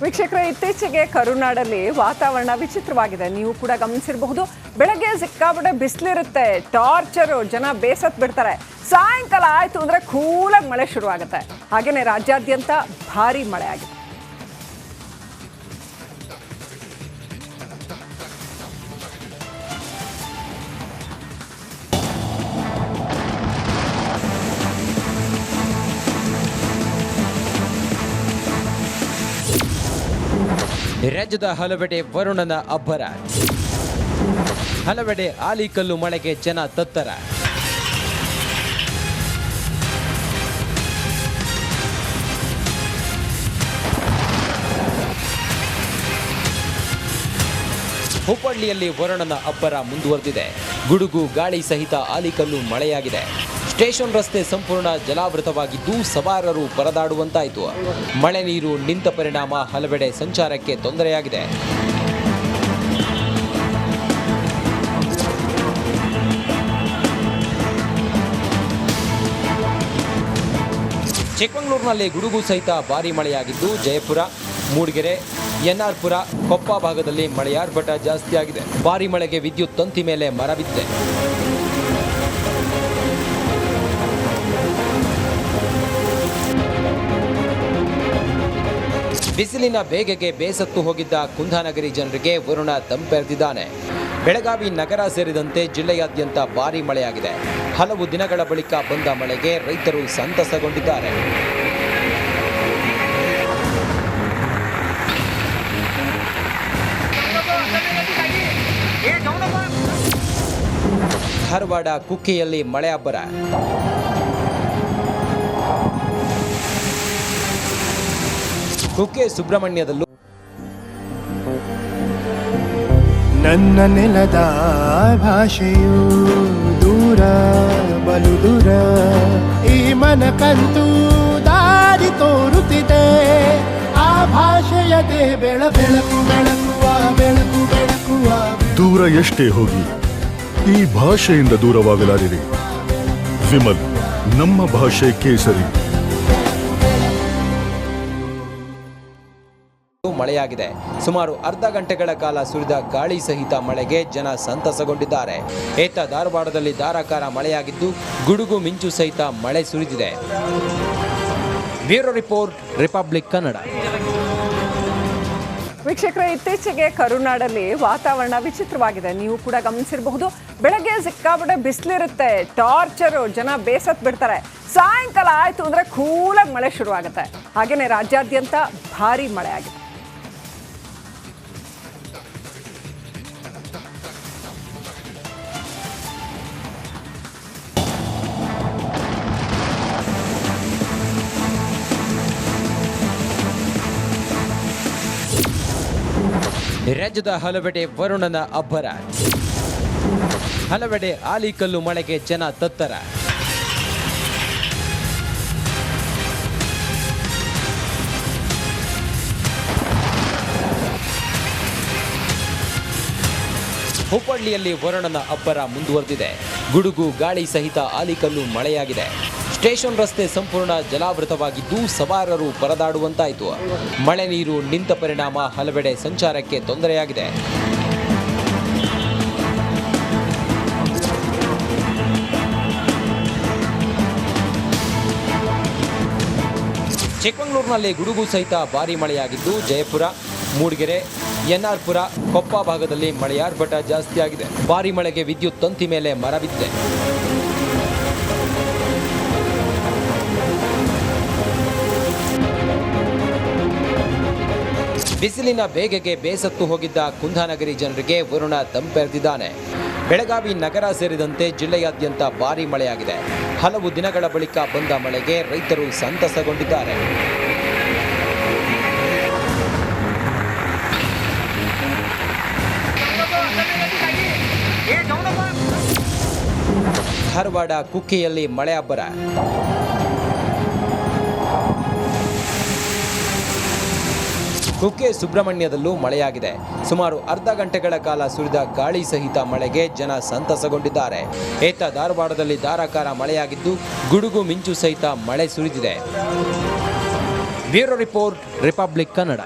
ವೀಕ್ಷಕರೇ, ಇತ್ತೀಚೆಗೆ ಕರುನಾಡಲ್ಲಿ ವಾತಾವರಣ ವಿಚಿತ್ರವಾಗಿದೆ. ನೀವು ಕೂಡ ಗಮನಿಸಿರಬಹುದು. ಬೆಳಗ್ಗೆ ಸಿಕ್ಕಾಪಟ್ಟೆ ಬಿಸಿಲಿರುತ್ತೆ, ಟಾರ್ಚರು, ಜನ ಬೇಸತ್ತು ಬಿಡ್ತಾರೆ. ಸಾಯಂಕಾಲ ಆಯ್ತು ಅಂದ್ರೆ ಕೂಲಾಗಿ ಮಳೆ ಶುರುವಾಗುತ್ತೆ. ಹಾಗೇನೆ ರಾಜ್ಯಾದ್ಯಂತ ಭಾರಿ ಮಳೆ ಆಗಿದೆ. ರಾಜ್ಯದ ಹಲವೆಡೆ ವರುಣನ ಅಬ್ಬರ, ಹಲವೆಡೆ ಆಲಿಕಲ್ಲು ಮಳೆಗೆ ಜನ ತತ್ತರ. ಹುಬ್ಬಳ್ಳಿಯಲ್ಲಿ ವರುಣನ ಅಬ್ಬರ ಮುಂದುವರೆದಿದೆ. ಗುಡುಗು ಗಾಳಿ ಸಹಿತ ಆಲಿಕಲ್ಲು ಮಳೆಯಾಗಿದೆ. ಸ್ಟೇಷನ್ ರಸ್ತೆ ಸಂಪೂರ್ಣ ಜಲಾವೃತವಾಗಿದ್ದು ಸವಾರರು ಪರದಾಡುವಂತಾಯಿತು. ಮಳೆ ನೀರು ನಿಂತ ಪರಿಣಾಮ ಹಲವೆಡೆ ಸಂಚಾರಕ್ಕೆ ತೊಂದರೆಯಾಗಿದೆ. ಚಿಕ್ಕಮಗಳೂರಿನಲ್ಲಿ ಗುಡುಗು ಸಹಿತ ಭಾರಿ ಮಳೆಯಾಗಿದ್ದು ಜಯಪುರ, ಮೂಡಿಗೆರೆ, ಎನ್ಆರ್ಪುರ, ಕೊಪ್ಪ ಭಾಗದಲ್ಲಿ ಮಳೆಯ ಆರ್ಭಟ ಜಾಸ್ತಿಯಾಗಿದೆ. ಭಾರಿ ಮಳೆಗೆ ವಿದ್ಯುತ್ ತಂತಿ ಮೇಲೆ ಮರ ಬಿದ್ದಿದೆ. ಬಿಸಿಲಿನ ಬೇಗೆಗೆ ಬೇಸತ್ತು ಹೋಗಿದ್ದ ಕುಂದಾನಗರಿ ಜನರಿಗೆ ವರುಣ ತಂಪೆರೆದಿದ್ದಾನೆ. ಬೆಳಗಾವಿ ನಗರ ಸೇರಿದಂತೆ ಜಿಲ್ಲೆಯಾದ್ಯಂತ ಭಾರಿ ಮಳೆಯಾಗಿದೆ. ಹಲವು ದಿನಗಳ ಬಳಿಕ ಬಂದ ಮಳೆಗೆ ರೈತರು ಸಂತಸಗೊಂಡಿದ್ದಾರೆ. ಧಾರವಾಡ ಕುಕ್ಕೆಯಲ್ಲಿ ಮಳೆ ಅಬ್ಬರ, ಕುಕ್ಕೆ ಸುಬ್ರಹ್ಮಣ್ಯದಲ್ಲೂ ನನ್ನ ನೆಲದ ಭಾಷೆಯು ದೂರ ಬಲು ದೂರ, ಈ ಮನಕಂತೂ ದಾರಿ ತೋರುತ್ತಿದೆ. ಆ ಭಾಷೆಯದೇ ಬೆಳಕು ಬೆಳಕುವ ಬೆಳಕು ಬೆಳಕುವ. ದೂರ ಎಷ್ಟೇ ಹೋಗಿ ಈ ಭಾಷೆಯಿಂದ ದೂರವಾಗಲಾರಿರಿ. ವಿಮಲ್, ನಮ್ಮ ಭಾಷೆ ಕೇಸರಿ. ಮಳೆಯಾಗಿದೆ. ಸುಮಾರು ಅರ್ಧ ಗಂಟೆಗಳ ಕಾಲ ಸುರಿದ ಗಾಳಿ ಸಹಿತ ಮಳೆಗೆ ಜನ ಸಂತಸಗೊಂಡಿದ್ದಾರೆ. ಏತ ಧಾರವಾಡದಲ್ಲಿ ಧಾರಾಕಾರ ಮಳೆಯಾಗಿದ್ದು ಗುಡುಗು ಮಿಂಚು ಸಹಿತ ಮಳೆ ಸುರಿದಿದೆ. Bureau report, republic Kannada. ವೀಕ್ಷಕರೇ, ಇತ್ತೀಚೆಗೆ ಕರುನಾಡಲ್ಲಿ ವಾತಾವರಣ ವಿಚಿತ್ರವಾಗಿದೆ. ನೀವು ಕೂಡ ಗಮನಿಸಿರಬಹುದು. ಬೆಳಗ್ಗೆ ಸಿಕ್ಕಾಪಟ್ಟೆ ಬಿಸಿಲಿರುತ್ತೆ, ಟಾರ್ಚರು, ಜನ ಬೇಸತ್ತು ಬಿಡ್ತಾರೆ. ಸಾಯಂಕಾಲ ಆಯ್ತು ಅಂದ್ರೆ ಕೂಲಾಗಿ ಮಳೆ ಶುರುವಾಗುತ್ತೆ. ಹಾಗೇನೆ ರಾಜ್ಯಾದ್ಯಂತ ಭಾರಿ ಮಳೆ ಆಗಿದೆ. ರಾಜ್ಯದ ಹಲವೆಡೆ ವರುಣನ ಅಬ್ಬರ, ಹಲವೆಡೆ ಆಲಿಕಲ್ಲು ಮಳೆಗೆ ಜನ ತತ್ತರ. ಹುಬ್ಬಳ್ಳಿಯಲ್ಲಿ ವರುಣನ ಅಬ್ಬರ ಮುಂದುವರೆದಿದೆ. ಗುಡುಗು ಗಾಳಿ ಸಹಿತ ಆಲಿಕಲ್ಲು ಮಳೆಯಾಗಿದೆ. ಸ್ಟೇಷನ್ ರಸ್ತೆ ಸಂಪೂರ್ಣ ಜಲಾವೃತವಾಗಿದ್ದು ಸವಾರರು ಪರದಾಡುವಂತಾಯಿತು. ಮಳೆ ನೀರು ನಿಂತ ಪರಿಣಾಮ ಹಲವೆಡೆ ಸಂಚಾರಕ್ಕೆ ತೊಂದರೆಯಾಗಿದೆ. ಚಿಕ್ಕಮಗಳೂರಿನಲ್ಲಿ ಗುಡುಗು ಸಹಿತ ಭಾರಿ ಮಳೆಯಾಗಿದ್ದು ಜಯಪುರ, ಮೂಡಿಗೆರೆ, ಎನ್ಆರ್ಪುರ, ಕೊಪ್ಪ ಭಾಗದಲ್ಲಿ ಮಳೆಯ ಆರ್ಭಟ ಜಾಸ್ತಿಯಾಗಿದೆ. ಭಾರಿ ಮಳೆಗೆ ವಿದ್ಯುತ್ ತಂತಿ ಮೇಲೆ ಮರ ಬಿದ್ದಿದೆ. ಬಿಸಿಲಿನ ಬೇಗೆಗೆ ಬೇಸತ್ತು ಹೋಗಿದ್ದ ಕುಂದಾನಗರಿ ಜನರಿಗೆ ವರುಣ ತಂಪೆರೆದಿದ್ದಾನೆ. ಬೆಳಗಾವಿ ನಗರ ಸೇರಿದಂತೆ ಜಿಲ್ಲೆಯಾದ್ಯಂತ ಭಾರಿ ಮಳೆಯಾಗಿದೆ. ಹಲವು ದಿನಗಳ ಬಳಿಕ ಬಂದ ಮಳೆಗೆ ರೈತರು ಸಂತಸಗೊಂಡಿದ್ದಾರೆ. ಧಾರವಾಡ ಕುಕ್ಕೆಯಲ್ಲಿ ಮಳೆ ಅಬ್ಬರ, ಕುಕ್ಕೆ ಸುಬ್ರಹ್ಮಣ್ಯದಲ್ಲೂ ಮಳೆಯಾಗಿದೆ. ಸುಮಾರು ಅರ್ಧ ಗಂಟೆಗಳ ಕಾಲ ಸುರಿದ ಗಾಳಿ ಸಹಿತ ಮಳೆಗೆ ಜನ ಸಂತಸಗೊಂಡಿದ್ದಾರೆ. ಏತ ಧಾರವಾಡದಲ್ಲಿ ಧಾರಾಕಾರ ಮಳೆಯಾಗಿದ್ದು ಗುಡುಗು ಮಿಂಚು ಸಹಿತ ಮಳೆ ಸುರಿದಿದೆ. Bureau report, republic Kannada.